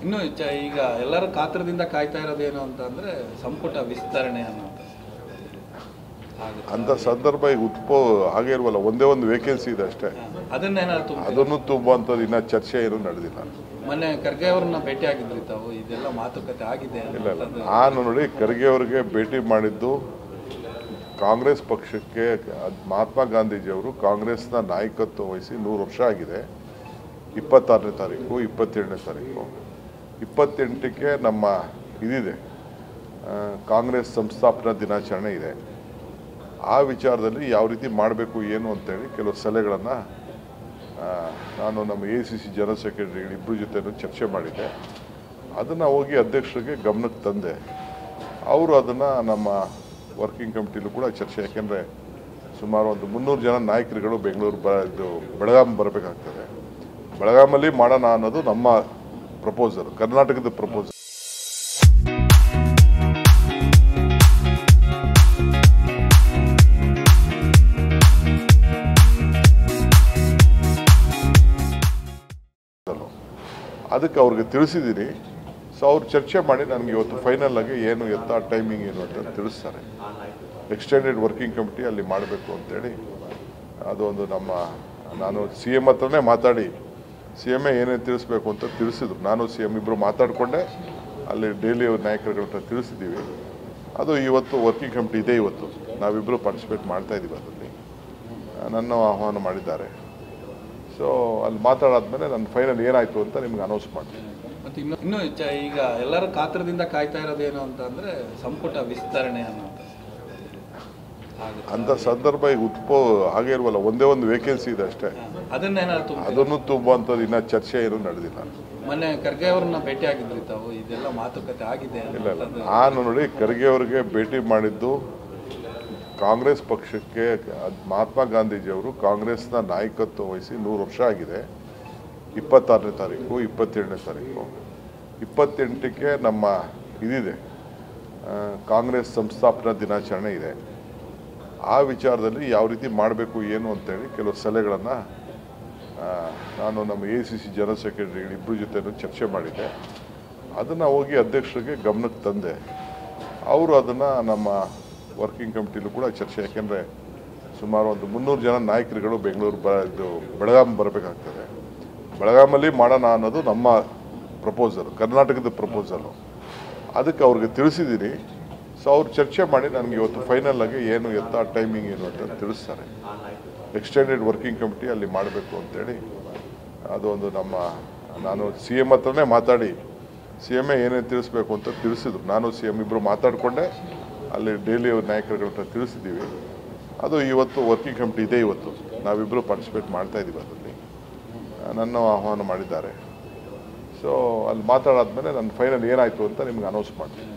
ಇನ್ನು ಈಗ ಎಲ್ಲರೂ ಕಾತರದಿಂದ ಕಾಯ್ತಾ ಇರೋದೇನು ಅಂತಂದ್ರೆ ಸಂಪುಟ ವಿಸ್ತರಣೆ ಅನ್ನೋದು ಅಂತ ಸಂದರ್ಭ ಈಗ ಹಾಗೆ ಇಲ್ವಲ್ಲ, ಒಂದೇ ಒಂದು ವೇಕೆನ್ಸಿ ಇದೆ ಅಷ್ಟೇ. ಅದನ್ನು ತುಂಬುವಂಥದ್ದು ಇನ್ನ ಚರ್ಚೆ ಏನು ನಡೆದಿಲ್ಲ. ಮೊನ್ನೆ ಖರ್ಗೆ ಅವ್ರನ್ನ ಭೇಟಿ ಆಗಿದ್ರಿ ತಾವು, ಇದೆಲ್ಲ ಮಾತುಕತೆ ಆಗಿದೆ? ಇಲ್ಲ, ನಾನು ನೋಡಿ ಖರ್ಗೆ ಅವ್ರಿಗೆ ಭೇಟಿ ಮಾಡಿದ್ದು ಕಾಂಗ್ರೆಸ್ ಪಕ್ಷಕ್ಕೆ ಮಹಾತ್ಮ ಗಾಂಧೀಜಿಯವರು ಕಾಂಗ್ರೆಸ್ನ ನಾಯಕತ್ವ ವಹಿಸಿ 100 ವರ್ಷ ಆಗಿದೆ. 26ನೇ ತಾರೀಕು 27ನೇ ತಾರೀಕು 28ಕ್ಕೆ ನಮ್ಮ ಇದಿದೆ, ಕಾಂಗ್ರೆಸ್ ಸಂಸ್ಥಾಪನಾ ದಿನಾಚರಣೆ ಇದೆ. ಆ ವಿಚಾರದಲ್ಲಿ ಯಾವ ರೀತಿ ಮಾಡಬೇಕು ಏನು ಅಂತೇಳಿ ಕೆಲವು ಸಲಹೆಗಳನ್ನು ನಾನು ನಮ್ಮ ACC ಜನರಲ್ ಸೆಕ್ರೆಟರಿಗಳು ಇಬ್ಬರ ಜೊತೆ ಚರ್ಚೆ ಮಾಡಿದ್ದೆ. ಅದನ್ನು ಹೋಗಿ ಅಧ್ಯಕ್ಷರಿಗೆ ಗಮನಕ್ಕೆ ತಂದೆ. ಅವರು ಅದನ್ನು ನಮ್ಮ ವರ್ಕಿಂಗ್ ಕಮಿಟಿಲೂ ಕೂಡ ಚರ್ಚೆ, ಯಾಕೆಂದರೆ ಸುಮಾರು ಒಂದು 300 ಜನ ನಾಯಕರುಗಳು ಬೆಳಗಾಂ ಬರಬೇಕಾಗ್ತದೆ. ಬೆಳಗಾಮಲ್ಲಿ ಮಾಡೋಣ ಅನ್ನೋದು ನಮ್ಮ ಪ್ರಪೋಸಲ್, ಕರ್ನಾಟಕದ ಪ್ರಪೋಸಲ್. ಅದಕ್ಕೆ ಅವ್ರಿಗೆ ತಿಳಿಸಿದ್ದೀನಿ. ಸೊ ಅವ್ರು ಚರ್ಚೆ ಮಾಡಿ ನನಗೆ ಇವತ್ತು ಫೈನಲ್ ಆಗಿ ಏನು ಎತ್ತ ಟೈಮಿಂಗ್ ಏನು ಅಂತ ತಿಳಿಸ್ತಾರೆ. ಎಕ್ಸ್ಟೆಂಡೆಡ್ ವರ್ಕಿಂಗ್ ಕಮಿಟಿ ಅಲ್ಲಿ ಮಾಡಬೇಕು ಅಂತೇಳಿ ಅದೊಂದು ನಾನು CM ಹತ್ರನೇ ಮಾತಾಡಿ CM ಏನೇನು ತಿಳಿಸ್ಬೇಕು ಅಂತ ತಿಳಿಸಿದ್ರು. ನಾನು CM ಇಬ್ಬರು ಮಾತಾಡಿಕೊಂಡೆ ಅಲ್ಲಿ ಡೈಲಿ ನಾಯಕರುಗಳ ಹತ್ರ ತಿಳಿಸಿದ್ದೀವಿ. ಅದು ಇವತ್ತು ವರ್ಕಿಂಗ್ ಕಮಿಟಿ ಇದೆ. ಇವತ್ತು ನಾವಿಬ್ಬರು ಪಾರ್ಟಿಸಿಪೇಟ್ ಮಾಡ್ತಾ ಇದ್ದೀವಿ. ಅದರಲ್ಲಿ ನನ್ನ ಆಹ್ವಾನ ಮಾಡಿದ್ದಾರೆ. ಸೊ ಅಲ್ಲಿ ಮಾತಾಡಾದ್ಮೇಲೆ ನನ್ನ ಫೈನಲ್ ಏನಾಯಿತು ಅಂತ ನಿಮ್ಗೆ ಅನೌನ್ಸ್ ಮಾಡ್ತೀನಿ. ಮತ್ತು ಇನ್ನು ಈಗ ಎಲ್ಲರೂ ಕಾತರದಿಂದ ಕಾಯ್ತಾ ಇರೋದೇನು ಅಂತಂದರೆ ಸಂಪುಟ ವಿಸ್ತರಣೆ ಅನ್ನೋದು ಅಂತ ಸಂದರ್ಭ ಈಗ ಹಾಗೆ ಇಲ್ವಲ್ಲ, ಒಂದೇ ಒಂದು ವೇಕೆನ್ಸಿ ಇದೆ ಅಷ್ಟೇ. ಅದನ್ನು ತುಂಬುವಂಥದ್ದು ಇನ್ನ ಚರ್ಚೆ ಏನು ನಡೆದಿಲ್ಲ. ಮೊನ್ನೆ ಖರ್ಗೆ ಅವ್ರನ್ನ ಭೇಟಿ ಆಗಿದ್ರಿ ತಾವು, ಇದೆಲ್ಲ ಮಾತುಕತೆ ಆಗಿದೆ? ಇಲ್ಲ, ನಾನು ನೋಡಿ ಖರ್ಗೆ ಅವ್ರಿಗೆ ಭೇಟಿ ಮಾಡಿದ್ದು ಕಾಂಗ್ರೆಸ್ ಪಕ್ಷಕ್ಕೆ ಮಹಾತ್ಮ ಗಾಂಧೀಜಿಯವರು ಕಾಂಗ್ರೆಸ್ನ ನಾಯಕತ್ವ ವಹಿಸಿ 100 ವರ್ಷ ಆಗಿದೆ. 26ನೇ ತಾರೀಕು 27ನೇ ತಾರೀಕು 28ಕ್ಕೆ ನಮ್ಮ ಇದಿದೆ, ಕಾಂಗ್ರೆಸ್ ಸಂಸ್ಥಾಪನಾ ದಿನಾಚರಣೆ ಇದೆ. ಆ ವಿಚಾರದಲ್ಲಿ ಯಾವ ರೀತಿ ಮಾಡಬೇಕು ಏನು ಅಂತೇಳಿ ಕೆಲವು ಸಲಹೆಗಳನ್ನು ನಾನು ನಮ್ಮ ACC ಜನರಲ್ ಸೆಕ್ರೆಟರಿಗಳು ಇಬ್ಬರ ಜೊತೆ ಚರ್ಚೆ ಮಾಡಿದ್ದೆ. ಅದನ್ನು ಹೋಗಿ ಅಧ್ಯಕ್ಷರಿಗೆ ಗಮನಕ್ಕೆ ತಂದೆ. ಅವರು ಅದನ್ನು ನಮ್ಮ ವರ್ಕಿಂಗ್ ಕಮಿಟಿಲೂ ಕೂಡ ಚರ್ಚೆ, ಯಾಕೆಂದರೆ ಸುಮಾರು ಒಂದು 300 ಜನ ನಾಯಕರುಗಳು ಬೆಳಗಾಂ ಬರಬೇಕಾಗ್ತದೆ. ಬೆಳಗಾಮಲ್ಲಿ ಮಾಡೋಣ ಅನ್ನೋದು ನಮ್ಮ ಪ್ರಪೋಸಲ್, ಕರ್ನಾಟಕದ ಪ್ರಪೋಸಲು. ಅದಕ್ಕೆ ಅವ್ರಿಗೆ ತಿಳಿಸಿದ್ದೀನಿ. ಸೊ ಅವ್ರು ಚರ್ಚೆ ಮಾಡಿ ನನಗೆ ಇವತ್ತು ಫೈನಲ್ ಆಗಿ ಏನು ಎತ್ತ ಟೈಮಿಂಗ್ ಏನು ಅಂತ ತಿಳಿಸ್ತಾರೆ. ಎಕ್ಸ್ಟೆಂಡೆಡ್ ವರ್ಕಿಂಗ್ ಕಮಿಟಿ ಅಲ್ಲಿ ಮಾಡಬೇಕು ಅಂತೇಳಿ ಅದೊಂದು ನಾನು CM ಹತ್ರನೇ ಮಾತಾಡಿ CM ಏನೇನು ತಿಳಿಸ್ಬೇಕು ಅಂತ ತಿಳಿಸಿದ್ರು. ನಾನು CM ಇಬ್ಬರು ಮಾತಾಡಿಕೊಂಡೆ ಅಲ್ಲಿ ಡೈಲಿ ನಾಯಕರುಗಳ ಹತ್ರ ತಿಳಿಸಿದ್ದೀವಿ. ಅದು ಇವತ್ತು ವರ್ಕಿಂಗ್ ಕಮಿಟಿ ಇದೆ. ಇವತ್ತು ನಾವಿಬ್ಬರು ಪಾರ್ಟಿಸಿಪೇಟ್ ಮಾಡ್ತಾ ಇದ್ದೀವಿ. ಅದರಲ್ಲಿ ನನ್ನ ಆಹ್ವಾನ ಮಾಡಿದ್ದಾರೆ. ಸೊ ಅಲ್ಲಿ ಮಾತಾಡಾದ್ಮೇಲೆ ನನ್ನ ಫೈನಲ್ ಏನಾಯಿತು ಅಂತ ನಿಮ್ಗೆ ಅನೌನ್ಸ್ ಮಾಡ್ತೀನಿ.